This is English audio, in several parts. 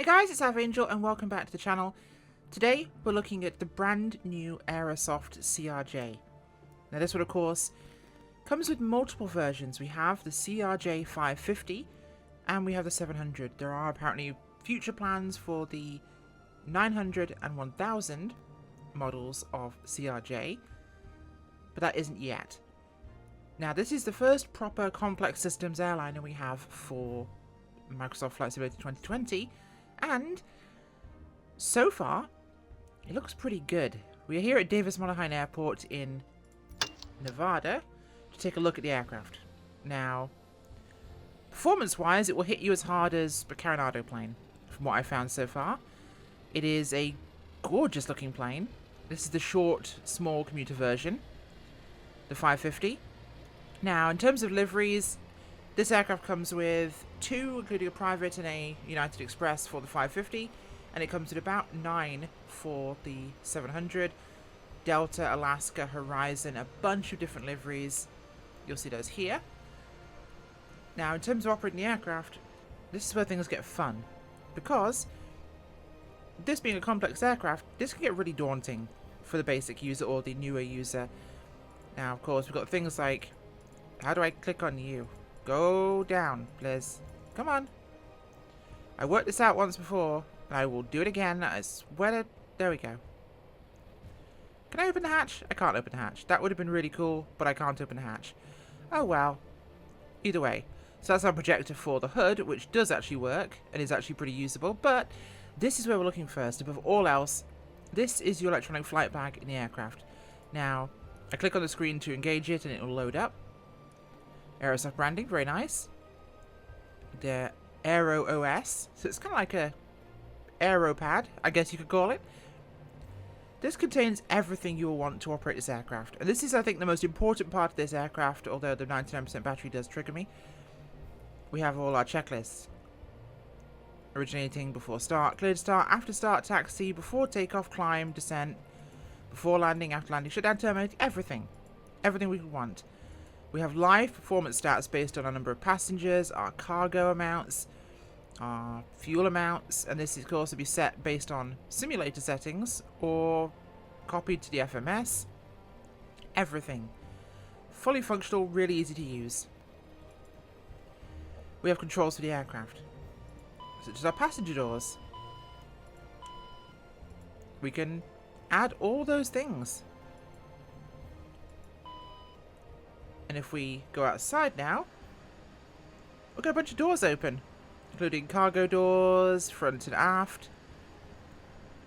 Hey guys, it's Angel and welcome back to the channel. Today we're looking at the brand new Aerosoft CRJ. Now this one of course comes with multiple versions. We have the CRJ 550 and we have the 700. There are apparently future plans for the 900 and 1000 models of CRJ, but that isn't yet. Now this is the first proper complex systems airliner we have for Microsoft Flight Simulator 2020, and so far it looks pretty good. We are here at Davis-Montana Airport in Nevada to take a look at the aircraft. Now, performance-wise, it will hit you as hard as the Coronado plane, from what I've found so far. It is a gorgeous-looking plane. This is the short, small commuter version, the 550. Now, in terms of liveries, this aircraft comes with 2, including a private and a United Express for the 550, and it comes with about 9 for the 700. Delta, Alaska, Horizon, a bunch of different liveries. You'll see those here. Now, in terms of operating the aircraft, this is where things get fun, because this being a complex aircraft, this can get really daunting for the basic user or the newer user. Now, of course, we've got things like, how do I click on you? Go down, please. Come on. I worked this out once before, and I will do it again. I swear. There we go. Can I open the hatch? I can't open the hatch. That would have been really cool, but I can't open the hatch. Oh well. Either way. So that's our projector for the hood, which does actually work, and is actually pretty usable, but this is where we're looking first. Above all else, this is your electronic flight bag in the aircraft. Now, I click on the screen to engage it, and it will load up. Aerosoft branding, very nice. The Aerosoft, so it's kind of like a Aeropad, I guess you could call it. This contains everything you will want to operate this aircraft. And this is, I think, the most important part of this aircraft, although the 99% battery does trigger me. We have all our checklists. Originating, before start, cleared start, after start, taxi, before takeoff, climb, descent, before landing, after landing, shutdown, terminate, everything. Everything we could want. We have live performance stats based on our number of passengers, our cargo amounts, our fuel amounts, and this can also be set based on simulator settings or copied to the FMS. Everything. Fully functional, really easy to use. We have controls for the aircraft, such as our passenger doors. We can add all those things. And if we go outside now, we've got a bunch of doors open, including cargo doors, front and aft.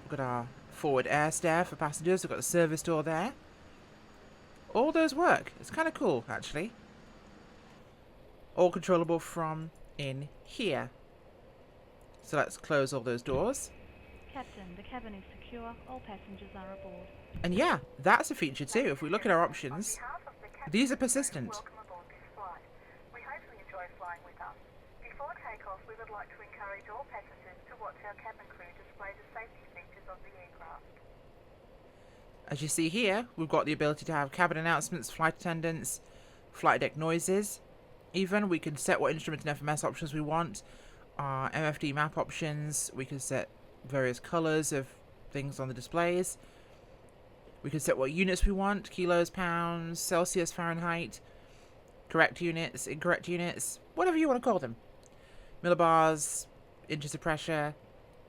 We've got our forward air stair for passengers. We've got the service door there. All those work. It's kind of cool, actually. All controllable from in here. So let's close all those doors. Captain, the cabin is secure. All passengers are aboard. And yeah, that's a feature too. If we look at our options, these are persistent. Welcome aboard this flight. We hope you enjoy flying with us. Before takeoff, we would like to encourage all passengers to watch our cabin crew display the safety features of the aircraft. As you see here, we've got the ability to have cabin announcements, flight attendants, flight deck noises. Even we can set what instrument and FMS options we want. Our MFD map options. We can set various colors of things on the displays. We can set what units we want, kilos, pounds, Celsius, Fahrenheit, correct units, incorrect units, whatever you want to call them. Millibars, inches of pressure,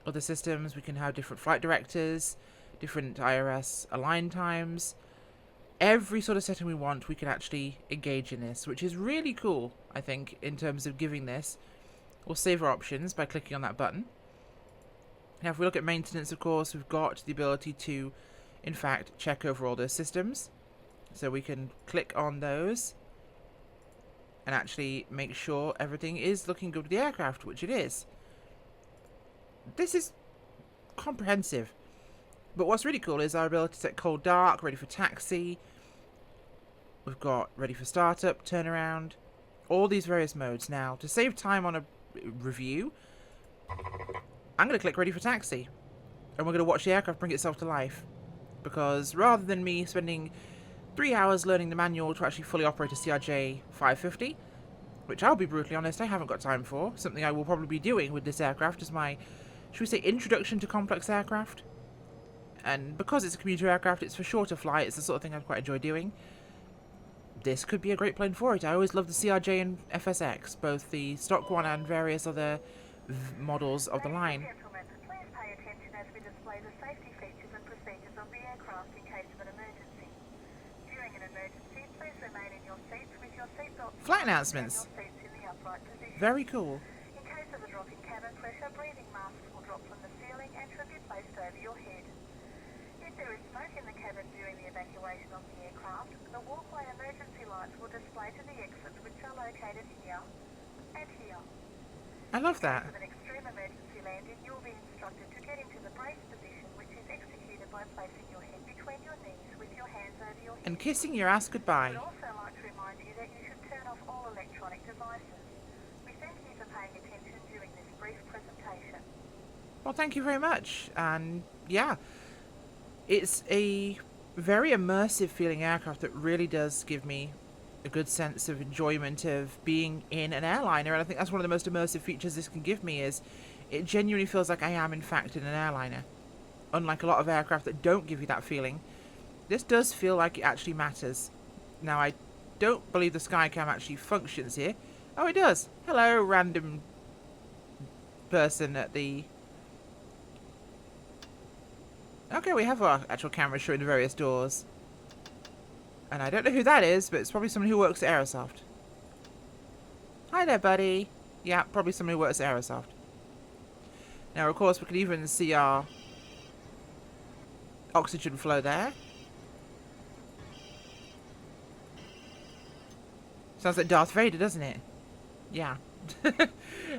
other systems. We can have different flight directors, different IRS align times. Every sort of setting we want, we can actually engage in this, which is really cool, I think, in terms of giving this. We'll save our options by clicking on that button. Now, if we look at maintenance, of course, we've got the ability to in fact check over all those systems, so we can click on those and actually make sure everything is looking good with the aircraft, which it is. This is comprehensive, but what's really cool is our ability to set cold dark, ready for taxi. We've got ready for startup, turnaround, all these various modes. Now, to save time on a review, I'm going to click ready for taxi, and we're going to watch the aircraft bring itself to life. Because rather than me spending 3 hours learning the manual to actually fully operate a CRJ 550, which I'll be brutally honest, I haven't got time for, something I will probably be doing with this aircraft as my should we say, introduction to complex aircraft. And because it's a commuter aircraft, it's for shorter flight. It's the sort of thing I'd quite enjoy doing. This could be a great plane for it. I always love the CRJ and FSX, both the stock one and various other models of the line. Ladies and gentlemen, please pay attention as we display the safety features and procedures of the aircraft in case of an emergency. During an emergency, please remain in your seats with your seatbelt Flight announcements. and your seats in the upright position. Very cool. In case of a drop in cabin pressure, breathing masks will drop from the ceiling and should be placed over your head. If there is smoke in the cabin during the evacuation of the aircraft, the walkway emergency lights will display to the exits, which are located here and here. I love that. With an extreme emergency landing, you will be instructed to get into the brace position, which is executed by placing your head between your knees with your hands over your head. And kissing your ass goodbye. I would also like to remind you that you should turn off all electronic devices. We thank you for paying attention during this brief presentation. Well, thank you very much. And yeah, it's a very immersive feeling aircraft that really does give me a good sense of enjoyment of being in an airliner. And I think that's one of the most immersive features this can give me, is it genuinely feels like I am in fact in an airliner. Unlike a lot of aircraft that don't give you that feeling, this does feel like it actually matters. Now, I don't believe the Skycam actually functions here. Oh, it does. Hello, random person at the... Okay, we have our actual camera showing the various doors. And I don't know who that is, but it's probably someone who works at Aerosoft. Hi there, buddy. Yeah, probably someone who works at Aerosoft. Now, of course, we can even see our oxygen flow there. Sounds like Darth Vader, doesn't it? Yeah.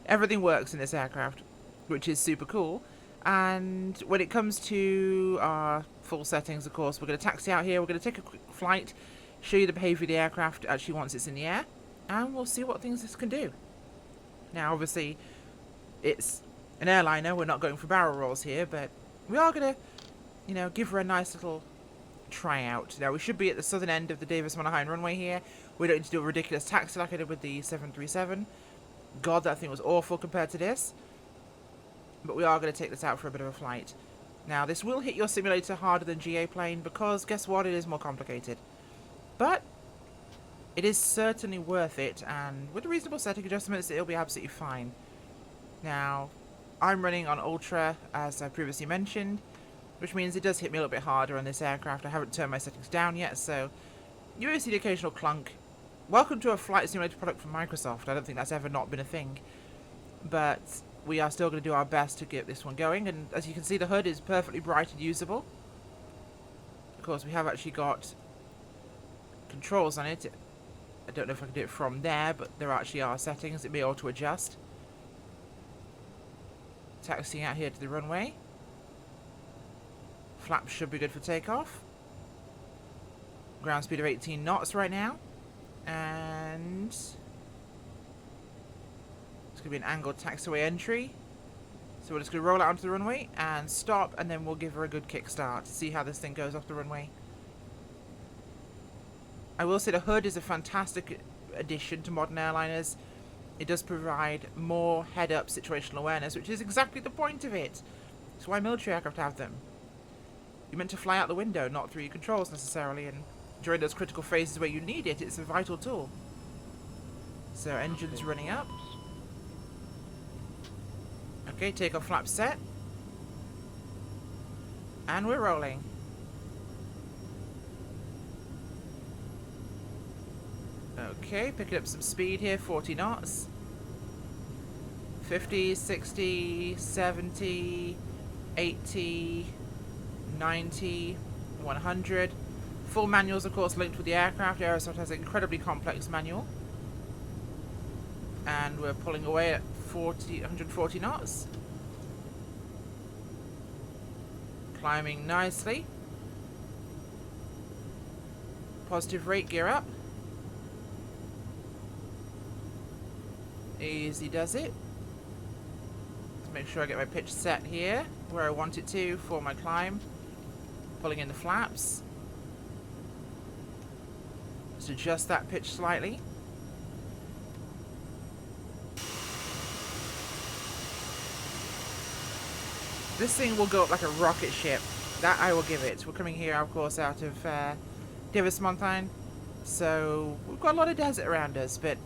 Everything works in this aircraft, which is super cool. And when it comes to our full settings, of course, we're going to taxi out here. We're going to take a quick flight, show you the behavior of the aircraft actually once it's in the air, and we'll see what things this can do. Now, obviously, it's an airliner. We're not going for barrel rolls here, but we are going to, you know, give her a nice little tryout. Now, we should be at the southern end of the Davis Monohine runway here. We don't need to do a ridiculous taxi like I did with the 737. God, that thing was awful compared to this. But we are going to take this out for a bit of a flight. Now, this will hit your simulator harder than GA plane because, guess what, it is more complicated. But it is certainly worth it, and with reasonable setting adjustments, it'll be absolutely fine. Now, I'm running on Ultra, as I previously mentioned, which means it does hit me a little bit harder on this aircraft. I haven't turned my settings down yet, so you will see the occasional clunk. Welcome to a flight simulator product from Microsoft. I don't think that's ever not been a thing. But we are still going to do our best to get this one going, and as you can see, the hood is perfectly bright and usable. Of course, we have actually got controls on it. I don't know if I can do it from there, but there actually are settings. It may auto adjust. Taxiing out here to the runway. Flaps should be good for takeoff. Ground speed of 18 knots right now, and it's going to be an angled taxiway entry. So we're just going to roll out onto the runway and stop, and then we'll give her a good kickstart to see how this thing goes off the runway. I will say the hood is a fantastic addition to modern airliners. It does provide more head-up situational awareness, which is exactly the point of it. It's why military aircraft have them. You're meant to fly out the window, not through your controls necessarily, and during those critical phases where you need it, it's a vital tool. So engines running up. Okay, takeoff flap set. And we're rolling. Okay, picking up some speed here, 40 knots. 50, 60, 70, 80, 90, 100. Full manuals, of course, linked with the aircraft. Aerosoft has an incredibly complex manual. And we're pulling away at 140 knots. Climbing nicely. Positive rate, gear up. Easy does it. Let's make sure I get my pitch set here, where I want it to for my climb. Pulling in the flaps. Just adjust that pitch slightly. This thing will go up like a rocket ship. That I will give it. We're coming here, of course, out of Divis Montaigne. So we've got a lot of desert around us, but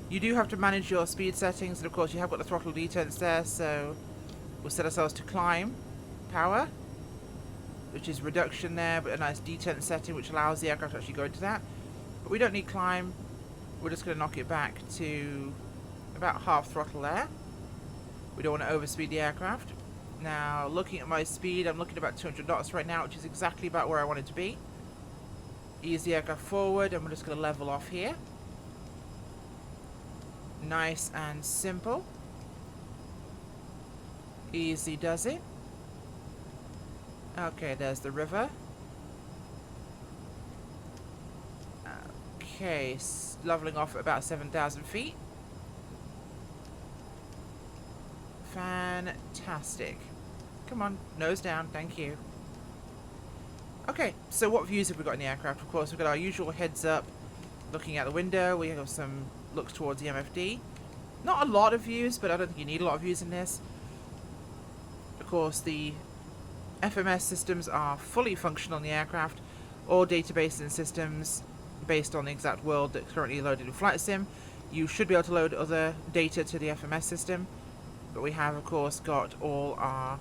you do have to manage your speed settings. And of course, you have got the throttle detents there, so we'll set ourselves to climb power, which is reduction there, but a nice detent setting, which allows the aircraft to actually go into that. But we don't need climb. We're just going to knock it back to about half throttle there. We don't want to overspeed the aircraft. Now, looking at my speed, I'm looking at about 200 knots right now, which is exactly about where I want it to be. Ease the aircraft forward, and we're just going to level off here. Nice and simple. Easy does it. Okay, there's the river. Okay, leveling off at about 7,000 feet. Fantastic. Come on, nose down, thank you. Okay, so what views have we got in the aircraft? Of course, we've got our usual heads up, looking out the window. We have some looks towards the MFD. Not a lot of views, but I don't think you need a lot of views in this. Of course, the FMS systems are fully functional in the aircraft. All databases and systems based on the exact world that's currently loaded in Flight Sim. You should be able to load other data to the FMS system. But we have, of course, got all our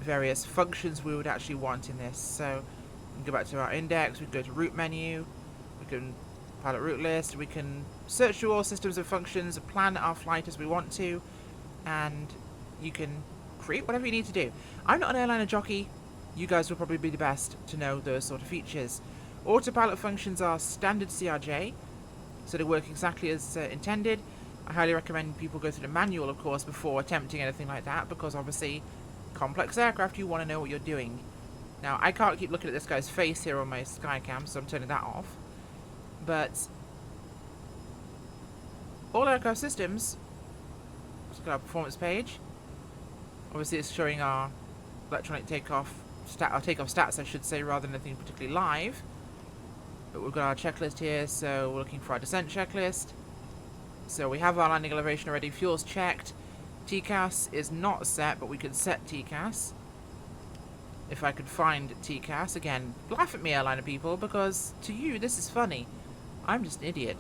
various functions we would actually want in this. So we can go back to our index, we can go to route menu, we can pilot route list, we can search through all systems and functions, plan our flight as we want to, and you can create whatever you need to do. I'm not an airliner jockey. You guys will probably be the best to know those sort of features. Autopilot functions are standard CRJ, so they work exactly as intended. I highly recommend people go through the manual, of course, before attempting anything like that, because obviously, complex aircraft, you want to know what you're doing. Now, I can't keep looking at this guy's face here on my Skycam, so I'm turning that off. But all aircraft systems, let's look at our performance page. Obviously, it's showing our electronic takeoff, our takeoff stats, I should say, rather than anything particularly live. But we've got our checklist here, so we're looking for our descent checklist. So we have our landing elevation already, fuel's checked. TCAS is not set, but we could set TCAS. If I could find TCAS. Again, laugh at me, airliner people, because to you, this is funny. I'm just an idiot.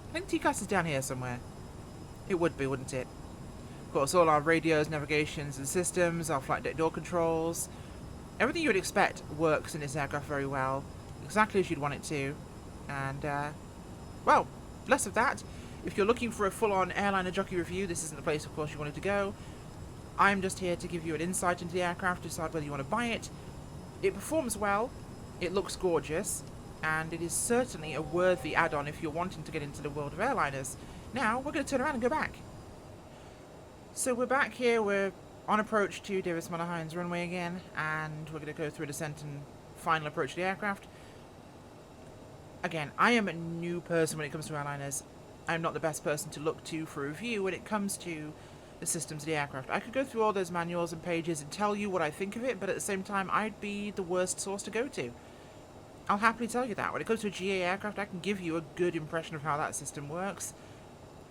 I think TCAS is down here somewhere. It would be, wouldn't it? Of course, all our radios, navigations, and systems, our flight deck door controls. Everything you would expect works in this aircraft very well. Exactly as you'd want it to. And, well, less of that. If you're looking for a full-on airliner jockey review, this isn't the place, of course, you wanted to go. I'm just here to give you an insight into the aircraft, decide whether you want to buy it. It performs well, it looks gorgeous, and it is certainly a worthy add-on if you're wanting to get into the world of airliners. Now, we're going to turn around and go back. So we're back here, we're on approach to Divis Montaigne runway again, and we're going to go through a descent and final approach to the aircraft. Again, I am a new person when it comes to airliners. I'm not the best person to look to for a review when it comes to the systems of the aircraft. I could go through all those manuals and pages and tell you what I think of it, but at the same time, I'd be the worst source to go to. I'll happily tell you that. When it comes to a GA aircraft, I can give you a good impression of how that system works.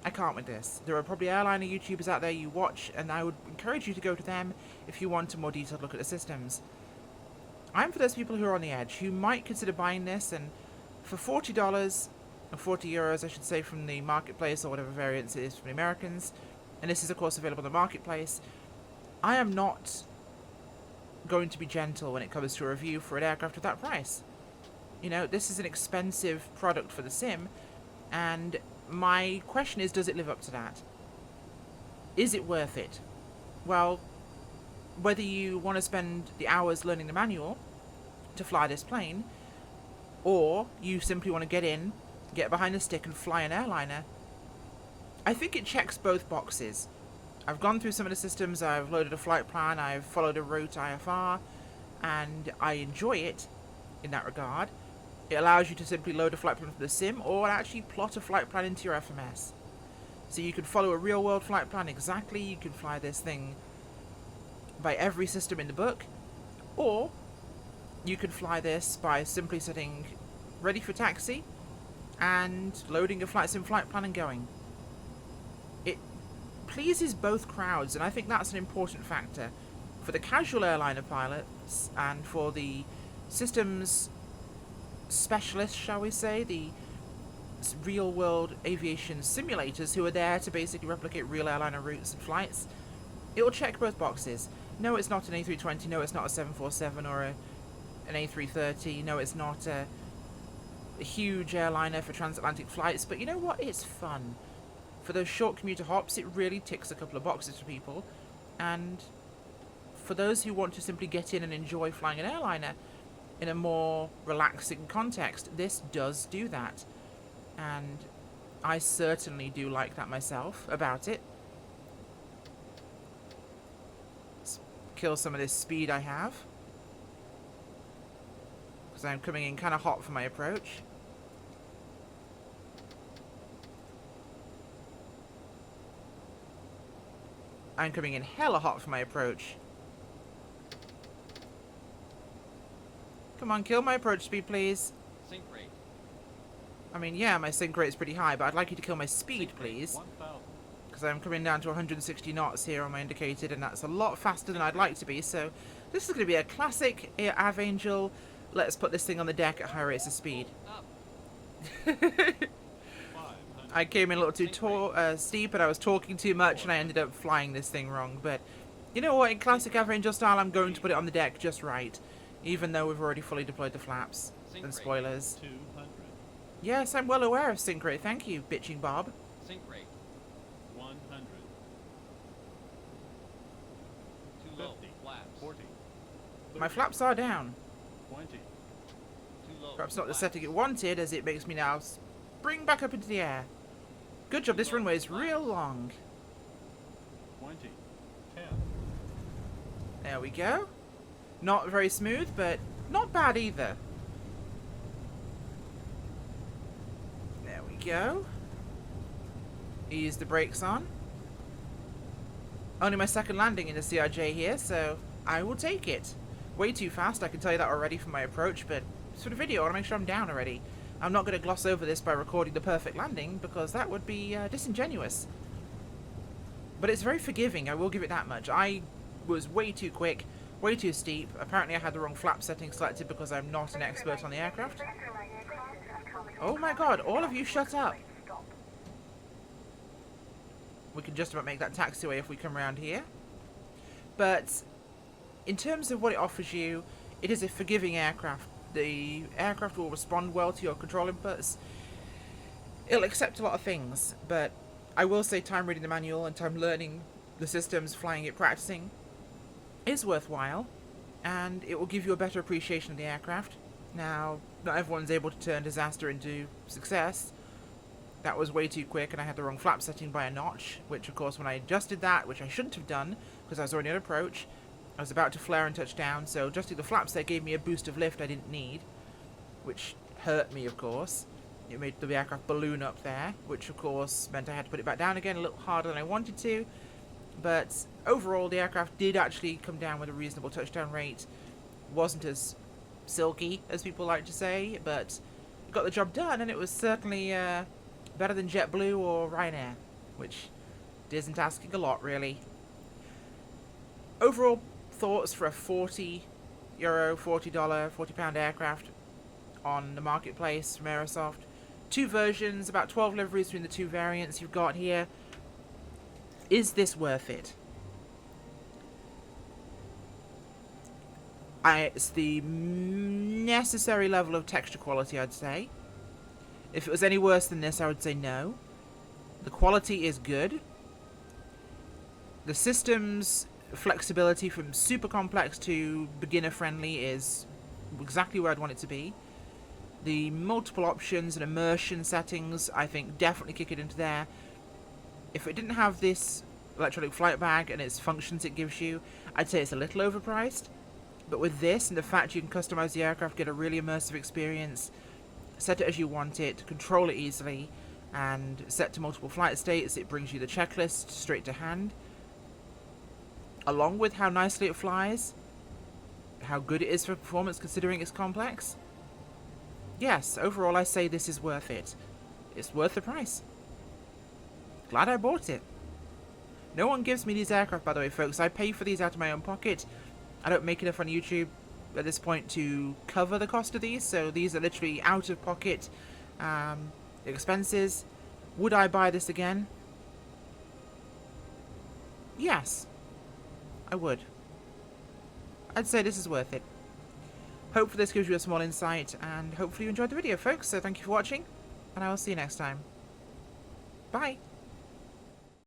I can't with this. There are probably airliner YouTubers out there you watch, and I would encourage you to go to them if you want a more detailed look at the systems. I'm for those people who are on the edge, who might consider buying this, and for $40, or 40 euros, I should say, from the marketplace, or whatever variance it is from the Americans, and this is, of course, available in the marketplace, I am not going to be gentle when it comes to a review for an aircraft at that price. You know, this is an expensive product for the sim, and my question is, does it live up to that? Is it worth it? Well, whether you want to spend the hours learning the manual to fly this plane, or you simply want to get in, get behind the stick and fly an airliner, I think it checks both boxes. I've gone through some of the systems, I've loaded a flight plan, I've followed a route IFR, and I enjoy it in that regard. It allows you to simply load a flight plan for the sim, or actually plot a flight plan into your FMS. So you can follow a real world flight plan exactly, you can fly this thing by every system in the book, or you can fly this by simply setting ready for taxi and loading a flight sim flight plan and going. It pleases both crowds, and I think that's an important factor For the casual airliner pilots and for the systems specialists, shall we say, the real-world aviation simulators who are there to basically replicate real airliner routes and flights, it will check both boxes. No, it's not an A320. No, it's not a 747 or an A330. No, it's not a huge airliner for transatlantic flights. But you know what? It's fun. For those short commuter hops, it really ticks a couple of boxes for people. And for those who want to simply get in and enjoy flying an airliner in a more relaxing context, this does do that. And I certainly do like that myself about it. Let's kill some of this speed I have, because I'm coming in kind of hot for my approach. I'm coming in hella hot for my approach. Come on, kill my approach speed, please. Sync rate. I mean, yeah, my sync rate's pretty high, but I'd like you to kill my speed, please. 1,000. Because I'm coming down to 160 knots here on my indicated, and that's a lot faster than I'd like to be, so this is going to be a classic Av Angel. Let's put this thing on the deck at high rates of speed. Up. I came in a little too steep, and I was talking too much, and I ended up flying this thing wrong. But you know what? In classic Av Angel style, I'm going to put it on the deck just right, even though we've already fully deployed the flaps and spoilers. 200. Yes, I'm well aware of sync rate. Thank you, bitching Bob. Sync rate. 100. Too low. 50. Flaps. 40. My flaps are down. 20. Too low. Perhaps not the Flaps. setting it wanted, as it makes me now spring back up into the air. Good job. This runway is real long. 20. 10. There we go. Not very smooth, but not bad either. There we go. Ease the brakes on. Only my second landing in the CRJ here, so I will take it. Way too fast, I can tell you that already from my approach, but for the video I want to make sure I'm down already. I'm not going to gloss over this by recording the perfect landing, because that would be disingenuous. But it's very forgiving, I will give it that much. I was way too quick, way too steep. Apparently I had the wrong flap setting selected because I'm not an expert on the aircraft. Oh my god, all of you shut up. We can just about make that taxiway if we come around here. But in terms of what it offers you, it is a forgiving aircraft. The aircraft will respond well to your control inputs. It'll accept a lot of things, but I will say time reading the manual and time learning the systems, flying it, practicing is worthwhile, and it will give you a better appreciation of the aircraft. Now, not everyone's able to turn disaster into success. That was way too quick, and I had the wrong flap setting by a notch, which of course when I adjusted that, which I shouldn't have done because I was already on approach, I was about to flare and touch down, so adjusting the flaps there gave me a boost of lift I didn't need, which hurt me of course. It made the aircraft balloon up there, which of course meant I had to put it back down again a little harder than I wanted to. But overall the aircraft did actually come down with a reasonable touchdown rate. Wasn't as silky as people like to say, but it got the job done, and it was certainly better than JetBlue or Ryanair, which isn't asking a lot really. Overall thoughts for a €40, £40 aircraft on the marketplace from Aerosoft. Two versions, about 12 liveries between the two variants you've got here. Is this worth it? It's the necessary level of texture quality, I'd say. If it was any worse than this, I would say no. The quality is good. The system's flexibility from super complex to beginner friendly is exactly where I'd want it to be. The multiple options and immersion settings, I think, definitely kick it into there. If it didn't have this electronic flight bag and its functions it gives you, I'd say it's a little overpriced. But with this and the fact you can customize the aircraft, get a really immersive experience, set it as you want it, control it easily, and set to multiple flight states, it brings you the checklist straight to hand. Along with how nicely it flies, how good it is for performance considering it's complex. Yes, overall I say this is worth it. It's worth the price. Glad I bought it. No one gives me these aircraft, by the way, folks. I pay for these out of my own pocket. I don't make enough on YouTube at this point to cover the cost of these, so these are literally out-of-pocket expenses. Would I buy this again? Yes, I would. I'd say this is worth it. Hopefully this gives you a small insight, and hopefully you enjoyed the video, folks. So thank you for watching, and I will see you next time. Bye!